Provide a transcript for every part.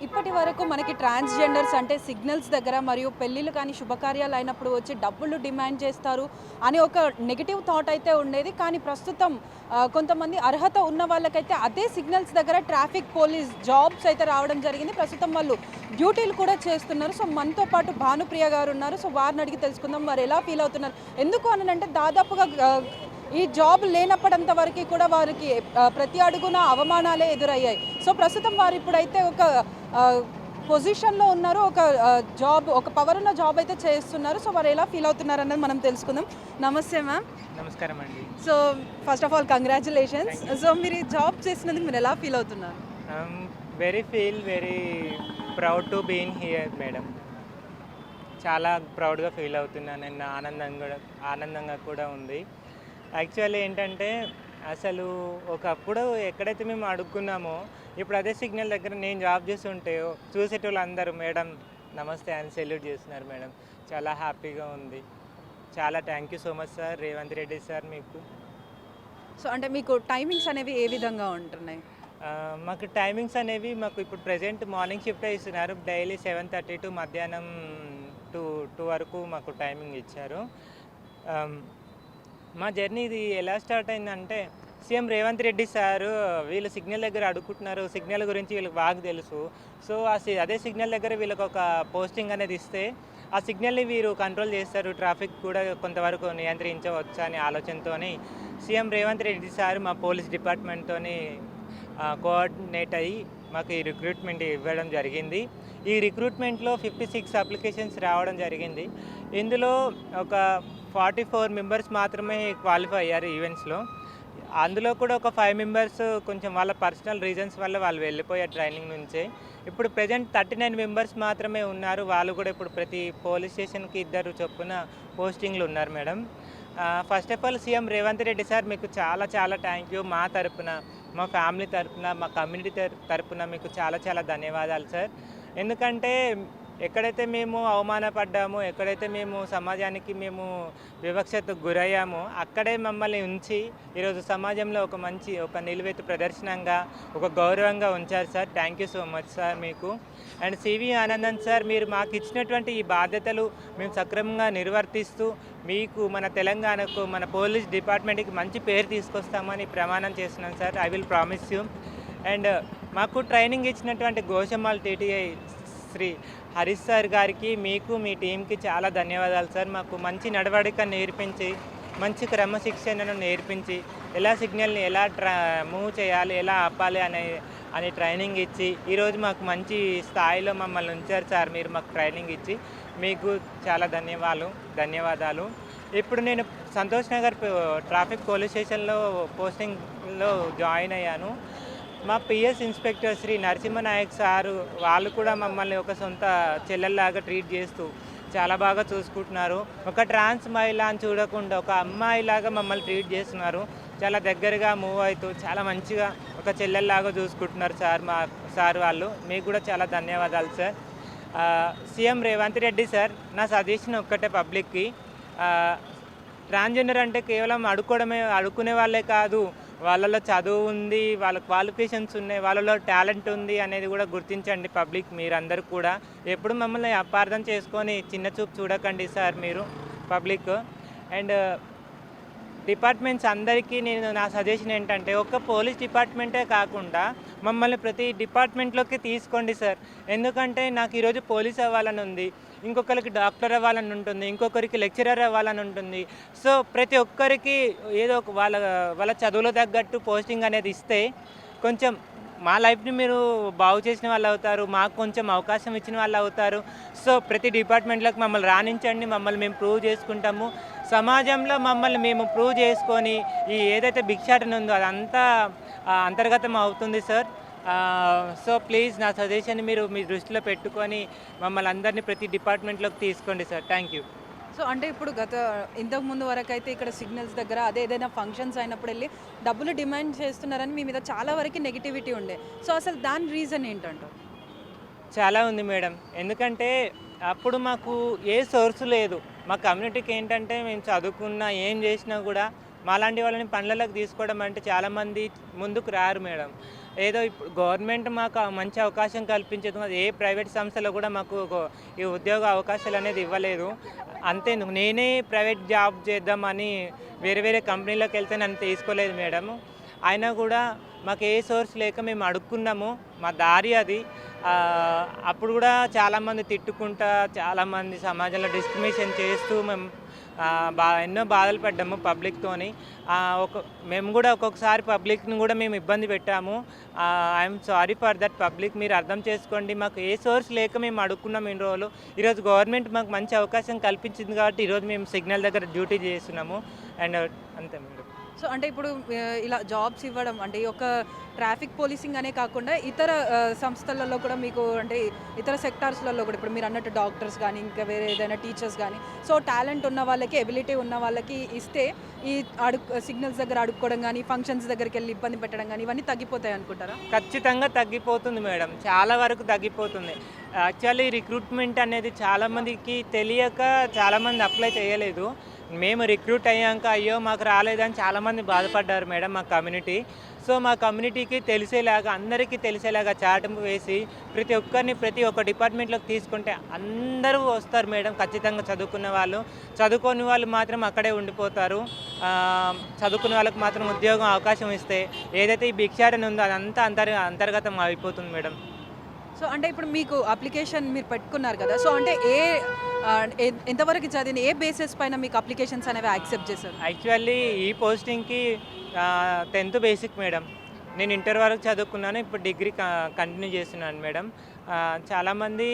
ఇప్పటి వరకు మనకి ట్రాన్స్జెండర్స్ అంటే సిగ్నల్స్ దగ్గర మరియు పెళ్ళిళ్ళు కానీ శుభకార్యాలు అయినప్పుడు వచ్చి డబ్బులు డిమాండ్ చేస్తారు అని ఒక నెగిటివ్ థాట్ అయితే ఉండేది. కానీ ప్రస్తుతం కొంతమంది అర్హత ఉన్న వాళ్ళకైతే అదే సిగ్నల్స్ దగ్గర ట్రాఫిక్ పోలీస్ జాబ్స్ అయితే రావడం జరిగింది. ప్రస్తుతం వాళ్ళు డ్యూటీలు కూడా చేస్తున్నారు. సో మనతో పాటు భానుప్రియ గారు ఉన్నారు. సో వారిని అడిగి తెలుసుకుందాం వారు ఎలా ఫీల్ అవుతున్నారు. ఎందుకు అని అంటే దాదాపుగా ఈ జాబ్ లేనప్పటింత వరకు కూడా వారికి ప్రతి అడుగున అవమానాలే ఎదురయ్యాయి. సో ప్రస్తుతం వారు ఇప్పుడైతే ఒక పొజిషన్లో ఉన్నారు, ఒక జాబ్, ఒక పవర్ ఉన్న జాబ్ అయితే చేస్తున్నారు. సో వారు ఎలా ఫీల్ అవుతున్నారు అన్నది మనం తెలుసుకుందాం. నమస్తే మ్యామ్. నమస్కారం అండి. So first of all congratulations. So మీరు ఈ జాబ్ చేసినందుకు మీరు ఎలా ఫీల్ అవుతున్నారు? Very proud to been here madam. చాలా ప్రౌడ్గా ఫీల్ అవుతున్నాను. నేను ఆనందంగా కూడా ఉంది. యాక్చువల్లీ ఏంటంటే అసలు ఒకప్పుడు ఎక్కడైతే మేము అడుక్కున్నామో ఇప్పుడు అదే సిగ్నల్ దగ్గర నేను జాబ్ చేస్తుంటే చూసేటోళ్ళు అందరూ మేడం నమస్తే అని సెల్యూట్ చేస్తున్నారు మేడం. చాలా హ్యాపీగా ఉంది. చాలా thank you so much sir, Revanth Reddy sir మీకు. సో అంటే మీకు టైమింగ్స్ అనేవి ఏ విధంగా ఉంటున్నాయి? మాకు టైమింగ్స్ అనేవి మాకు ఇప్పుడు ప్రజెంట్ మార్నింగ్ షిఫ్ట్ ఇస్తున్నారు. డైలీ 7:30 టు మధ్యాహ్నం 2 వరకు మాకు టైమింగ్ ఇచ్చారు. మా జర్నీ ఇది ఎలా స్టార్ట్ అయిందంటే సీఎం రేవంత్ రెడ్డి సారు వీళ్ళు సిగ్నల్ దగ్గర అడుగుతున్నారు. సిగ్నల్ గురించి వీళ్ళకి బాగా తెలుసు. సో అదే సిగ్నల్ దగ్గర వీళ్ళకి ఒక పోస్టింగ్ అనేది ఇస్తే ఆ సిగ్నల్ని వీరు కంట్రోల్ చేస్తారు, ట్రాఫిక్ కూడా కొంతవరకు నియంత్రించవచ్చు అనే ఆలోచనతో సీఎం రేవంత్ రెడ్డి సార్ మా పోలీస్ డిపార్ట్మెంట్తో కోఆర్డినేట్ అయ్యి మాకు ఈ రిక్రూట్మెంట్ ఇవ్వడం జరిగింది. ఈ రిక్రూట్మెంట్లో 56 అప్లికేషన్స్ రావడం జరిగింది. ఇందులో ఒక 44 మెంబర్స్ మాత్రమే క్వాలిఫై అయ్యారు ఈవెంట్స్లో. అందులో కూడా ఒక 5 మెంబర్స్ కొంచెం వాళ్ళ పర్సనల్ రీజన్స్ వల్ల వాళ్ళు వెళ్ళిపోయారు ట్రైనింగ్ నుంచే. ఇప్పుడు ప్రజెంట్ 39 మెంబర్స్ మాత్రమే ఉన్నారు. వాళ్ళు కూడా ఇప్పుడు ప్రతి పోలీస్ స్టేషన్కి 2 చొప్పున పోస్టింగ్లు ఉన్నారు madam. First of all CM Revanth Reddy sir మీకు చాలా థ్యాంక్ యూ. మా తరపున, మా ఫ్యామిలీ తరపున, మా కమ్యూనిటీ తరపున మీకు చాలా ధన్యవాదాలు సార్. ఎందుకంటే ఎక్కడైతే మేము అవమానపడ్డామో, ఎక్కడైతే మేము సమాజానికి మేము వివక్షతకు గురయ్యామో అక్కడే మమ్మల్ని ఉంచి ఈరోజు సమాజంలో ఒక నిలువెత్తు ప్రదర్శనంగా, ఒక గౌరవంగా ఉంచారు sir. Thank you so much sir మీకు. అండ్ సివి ఆనందన్ సార్, మీరు మాకు ఇచ్చినటువంటి ఈ బాధ్యతలు మేము సక్రమంగా నిర్వర్తిస్తూ మీకు, మన తెలంగాణకు, మన పోలీస్ డిపార్ట్మెంట్కి మంచి పేరు తీసుకొస్తామని ప్రమాణం చేస్తున్నాను sir. I will promise you. And మాకు ట్రైనింగ్ ఇచ్చినటువంటి గోషమాల్ టీటీఐ శ్రీ హరీష్ సార్ గారికి, మీకు, మీ టీంకి చాలా ధన్యవాదాలు సార్. మాకు మంచి నడవడిక నేర్పించి, మంచి క్రమశిక్షణను నేర్పించి, ఎలా సిగ్నల్ని ఎలా మూవ్ చేయాలి, ఎలా ఆపాలి అని ట్రైనింగ్ ఇచ్చి ఈరోజు మాకు మంచి స్థాయిలో మమ్మల్ని ఉంచారు సార్. మీరు మాకు ట్రైనింగ్ ఇచ్చి మీకు చాలా ధన్యవాదాలు. ఇప్పుడు నేను సంతోష్ నగర్ ట్రాఫిక్ పోలీస్ స్టేషన్లో పోస్టింగ్లో జాయిన్ అయ్యాను. మా PS inspector Shri Narasimhanayak sir వాళ్ళు కూడా మమ్మల్ని ఒక సొంత చెల్లెల్లాగా ట్రీట్ చేస్తూ చాలా బాగా చూసుకుంటున్నారు. ఒక ట్రాన్స్ మహిళ అని చూడకుండా ఒక అమ్మాయిలాగా మమ్మల్ని ట్రీట్ చేస్తున్నారు. చాలా దగ్గరగా మూవ్ అవుతూ చాలా మంచిగా ఒక చెల్లెల్లాగా చూసుకుంటున్నారు సార్. మా సార్ వాళ్ళు మీకు కూడా చాలా ధన్యవాదాలు sir. CM Revanth Reddy sir, నా సజెషన్ ఒక్కటే పబ్లిక్కి, ట్రాన్స్జెండర్ అంటే కేవలం అడుక్కునే వాళ్ళే కాదు, వాళ్ళలో చదువు ఉంది, వాళ్ళ క్వాలిఫికేషన్స్ ఉన్నాయి, వాళ్ళలో టాలెంట్ ఉంది అనేది కూడా గుర్తించండి పబ్లిక్. మీరందరూ కూడా ఎప్పుడు మమ్మల్ని అపార్థం చేసుకొని చిన్న చూపు చూడకండి సార్ మీరు పబ్లిక్. అండ్ డిపార్ట్మెంట్స్ అందరికీ నా సజెషన్ ఏంటంటే ఒక్క పోలీస్ డిపార్ట్మెంటే కాకుండా మమ్మల్ని ప్రతి డిపార్ట్మెంట్లోకి తీసుకోండి సార్. ఎందుకంటే నాకు ఈరోజు పోలీస్ అవ్వాలని ఉంది, ఇంకొకరికి డాక్టర్ అవ్వాలని ఉంటుంది, ఇంకొకరికి లెక్చరర్ అవ్వాలని ఉంటుంది. సో ప్రతి ఒక్కరికి ఏదో ఒక వాళ్ళ చదువులో తగ్గట్టు పోస్టింగ్ అనేది ఇస్తే కొంచెం మా లైఫ్ని మీరు బాగు చేసిన వాళ్ళు అవుతారు, మాకు కొంచెం అవకాశం ఇచ్చిన వాళ్ళు అవుతారు. సో ప్రతి డిపార్ట్మెంట్లోకి మమ్మల్ని రాణించండి, మమ్మల్ని మేము ప్రూవ్ చేసుకుంటాము. సమాజంలో మమ్మల్ని మేము ప్రూవ్ చేసుకొని ఈ ఏదైతే భిక్షాటన ఉందో అదంతా అంతర్గతం అవుతుంది సార్. సో ప్లీజ్ నా సజెషన్ మీరు మీ దృష్టిలో పెట్టుకొని మమ్మల్ని అందరినీ ప్రతి డిపార్ట్మెంట్లోకి తీసుకోండి సార్. Thank you. సో అంటే ఇప్పుడు ఇంతకు ముందు వరకు అయితే ఇక్కడ సిగ్నల్స్ దగ్గర ఏదైనా ఫంక్షన్స్ అయినప్పుడు వెళ్ళి డబ్బులు డిమాండ్ చేస్తున్నారని మీ మీద చాలా వరకు నెగిటివిటీ ఉండే. సో అసలు దాని రీజన్ ఏంటంటారు? చాలా ఉంది మేడం. ఎందుకంటే అప్పుడు మాకు ఏ సోర్సు లేదు. మా కమ్యూనిటీకి ఏంటంటే మేము చదువుకున్నా ఏం చేసినా కూడా మాలాంటి వాళ్ళని పనులలోకి తీసుకోవడం అంటే చాలామంది ముందుకు రారు మేడం. ఏదో ఇప్పుడు గవర్నమెంట్ మాకు మంచి అవకాశం కల్పించదు, అది ఏ ప్రైవేట్ సంస్థలో కూడా మాకు ఈ ఉద్యోగ అవకాశాలు అనేది ఇవ్వలేదు. అంతేందుకు నేనే ప్రైవేట్ జాబ్ చేద్దామని వేరే వేరే కంపెనీలోకి వెళ్తే నన్ను తీసుకోలేదు మేడం. అయినా కూడా మాకు ఏ సోర్స్ లేక మేము అడుక్కున్నాము, మా దారి అది. అప్పుడు కూడా చాలామంది తిట్టుకుంటా, చాలామంది సమాజంలో డిస్క్రిమినేషన్ చేస్తూ మేము ఎన్నో బాధలు పడ్డాము పబ్లిక్తోని. మేము కూడా ఒక్కొక్కసారి పబ్లిక్ని కూడా మేము ఇబ్బంది పెట్టాము. I'm sorry for that public, మీరు అర్థం చేసుకోండి. మాకు ఏ సోర్స్ లేక మేము అడుక్కున్నాం ఇన్ని రోజులు. ఈరోజు గవర్నమెంట్ మాకు మంచి అవకాశం కల్పించింది కాబట్టి ఈరోజు మేము సిగ్నల్ దగ్గర డ్యూటీ చేస్తున్నాము. అండ్ అంతే మేడం. సో అంటే ఇప్పుడు ఇలా జాబ్స్ ఇవ్వడం అంటే ఈ యొక్క ట్రాఫిక్ పోలీసింగ్ అనే కాకుండా ఇతర సంస్థలలో కూడా మీకు అంటే ఇతర సెక్టార్స్లలో కూడా ఇప్పుడు మీరు అన్నట్టు డాక్టర్స్ కానీ ఇంకా వేరే ఏదైనా టీచర్స్ కానీ సో టాలెంట్ ఉన్న వాళ్ళకి ఎబిలిటీ ఉన్న వాళ్ళకి ఇస్తే ఈ సిగ్నల్స్ దగ్గర అడుక్కోవడం కానీ ఫంక్షన్స్ దగ్గరికి వెళ్ళి ఇబ్బంది పెట్టడం కానీ ఇవన్నీ తగ్గిపోతాయి అనుకుంటారా? ఖచ్చితంగా తగ్గిపోతుంది మేడం, చాలా వరకు తగ్గిపోతుంది. యాక్చువల్లీ రిక్రూట్మెంట్ అనేది చాలామందికి తెలియక చాలామంది అప్లై చేయలేదు. మేము రిక్రూట్ అయ్యాక అయ్యో మాకు రాలేదని చాలామంది బాధపడ్డారు మేడం మా కమ్యూనిటీ. సో మా కమ్యూనిటీకి తెలిసేలాగా, అందరికీ తెలిసేలాగా చాటింపు వేసి ప్రతి ఒక్కరిని ప్రతి ఒక్క డిపార్ట్మెంట్లోకి తీసుకుంటే అందరూ వస్తారు మేడం. ఖచ్చితంగా చదువుకున్న వాళ్ళు, చదువుకోని వాళ్ళు మాత్రం అక్కడే ఉండిపోతారు. చదువుకున్న వాళ్ళకి మాత్రం ఉద్యోగం అవకాశం ఇస్తే ఏదైతే ఈ భిక్షాటన ఉందో అదంతా అంతర్గతం అయిపోతుంది మేడం. సో అంటే ఇప్పుడు మీకు అప్లికేషన్ మీరు పెట్టుకున్నారు కదా, సో అంటే ఎంతవరకు చదివిన ఏ బేసిస్ పైన మీకు అప్లికేషన్స్ అనేవి యాక్సెప్ట్ చేశారు? యాక్చువల్లీ ఈ పోస్టింగ్కి 10th బేసిక్ మేడం. నేను ఇంటర్ వరకు చదువుకున్నాను, ఇప్పుడు డిగ్రీ కంటిన్యూ చేస్తున్నాను మేడం. చాలామంది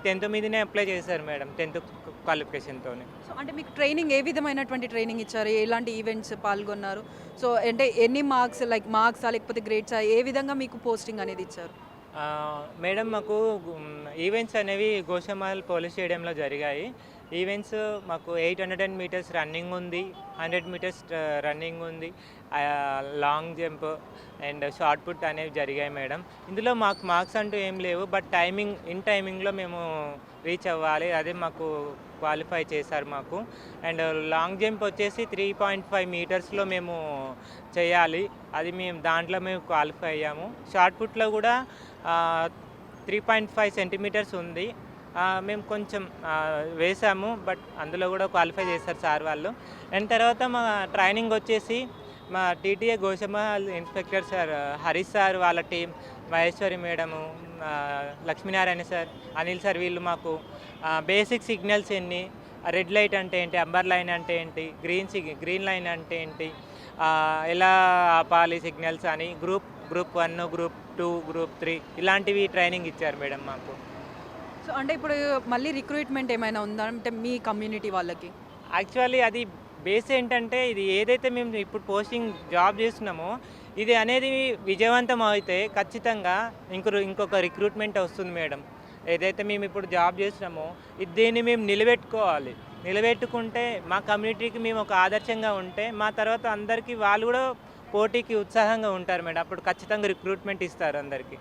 10th మీదనే అప్లై చేశారు మేడం, 10th క్వాలిఫికేషన్తో. సో అంటే మీకు ట్రైనింగ్ ఏ విధమైనటువంటి ట్రైనింగ్ ఇచ్చారు? ఎలాంటి ఈవెంట్స్ పాల్గొన్నారు? సో అంటే ఎన్ని మార్క్స్, లైక్ మార్క్సా లేకపోతే గ్రేడ్సా, ఏ విధంగా మీకు పోస్టింగ్ అనేది ఇచ్చారు? మేడం మాకు ఈవెంట్స్ అనేవి గోషామాల్ పోలీస్ స్టేడియంలో జరిగాయి. ఈవెంట్స్ మాకు 800 మీటర్స్ రన్నింగ్ ఉంది, 100 మీటర్స్ రన్నింగ్ ఉంది, long jump and shot put అనేవి జరిగాయి మేడం. ఇందులో మాకు మార్క్స్ అంటూ ఏం లేవు, బట్ టైమింగ్లో మేము రీచ్ అవ్వాలి, అదే మాకు క్వాలిఫై చేశారు మాకు. అండ్ లాంగ్ జంప్ వచ్చేసి 3.5 మీటర్స్లో మేము చేయాలి, అది దాంట్లో మేము క్వాలిఫై అయ్యాము. షార్ట్ పుట్లో కూడా 3.5 సెంటీమీటర్స్ ఉంది, మేము కొంచెం వేసాము, బట్ అందులో కూడా క్వాలిఫై చేస్తారు సార్ వాళ్ళు. అండ్ తర్వాత మా ట్రైనింగ్ వచ్చేసి మా TTA Goshamahal inspector sir Harish sir, వాళ్ళ team Maheshwari madam, Lakshminarayana sir, Anil sir, వీళ్ళు మాకు బేసిక్ సిగ్నల్స్ ఎన్ని, రెడ్ లైట్ అంటే ఏంటి, అంబర్ లైన్ అంటే ఏంటి, గ్రీన్ లైన్ అంటే ఏంటి, ఎలా ఆపాలి సిగ్నల్స్ అని గ్రూప్ 1, గ్రూప్ 2, గ్రూప్ 3 ఇలాంటివి ట్రైనింగ్ ఇచ్చారు మేడం మాకు. సో అంటే ఇప్పుడు మళ్ళీ రిక్రూట్మెంట్ ఏమైనా ఉందా అంటే మీ కమ్యూనిటీ వాళ్ళకి? యాక్చువల్లీ అది బేస్ ఏంటంటే, ఇది ఏదైతే మేము ఇప్పుడు పోస్టింగ్ జాబ్ చేస్తున్నామో ఇది అనేది విజయవంతం అయితే ఖచ్చితంగా ఇంకొక రిక్రూట్మెంట్ వస్తుంది మేడం. ఏదైతే మేము ఇప్పుడు జాబ్ చేస్తున్నామో దీన్ని మేము నిలబెట్టుకుంటే మా కమ్యూనిటీకి మేము ఒక ఆదర్శంగా ఉంటే మా తర్వాత అందరికీ వాళ్ళు కూడా పోటీకి ఉత్సాహంగా ఉంటారు మేడం. అప్పుడు ఖచ్చితంగా రిక్రూట్మెంట్ ఇస్తారు అందరికీ.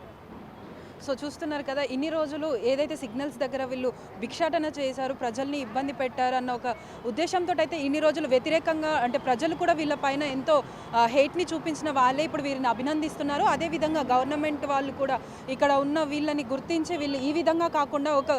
సో చూస్తున్నారు కదా, ఇన్ని రోజులు ఏదైతే సిగ్నల్స్ దగ్గర వీళ్ళు భిక్షాటన చేశారు, ప్రజల్ని ఇబ్బంది పెట్టారు అన్న ఒక ఉద్దేశంతో అయితే ఇన్ని రోజులు వ్యతిరేకంగా అంటే ప్రజలు కూడా వీళ్ళ పైన ఎంతో హేట్ని చూపించిన వాళ్ళే ఇప్పుడు వీరిని అభినందిస్తున్నారు. అదేవిధంగా గవర్నమెంట్ వాళ్ళు కూడా ఇక్కడ ఉన్న వీళ్ళని గుర్తించి వీళ్ళు ఈ విధంగా కాకుండా ఒక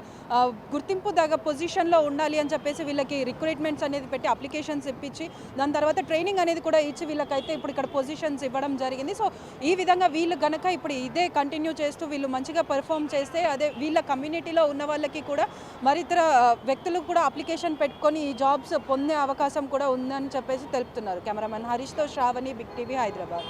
గుర్తింపు దగ్గర పొజిషన్లో ఉండాలి అని చెప్పేసి వీళ్ళకి రిక్రూట్మెంట్స్ అనేది పెట్టి అప్లికేషన్స్ ఇప్పించి దాని తర్వాత ట్రైనింగ్ అనేది కూడా ఇచ్చి వీళ్ళకైతే ఇప్పుడు ఇక్కడ పొజిషన్స్ ఇవ్వడం జరిగింది. సో ఈ విధంగా వీళ్ళు కనుక ఇప్పుడు ఇదే కంటిన్యూ చేస్తూ వీళ్ళు మంచిగా పర్ఫామ్ చేస్తే అదే వీళ్ళ కమ్యూనిటీలో ఉన్న వాళ్ళకి కూడా మరితర వ్యక్తులకు కూడా అప్లికేషన్ పెట్టుకొని ఈ జాబ్స్ పొందే అవకాశం కూడా ఉందని చెప్పేసి తెలుపుతున్నారు. కెమెరామెన్ హరీష్తో శ్రావణి, బిగ్ టీవీ, హైదరాబాద్.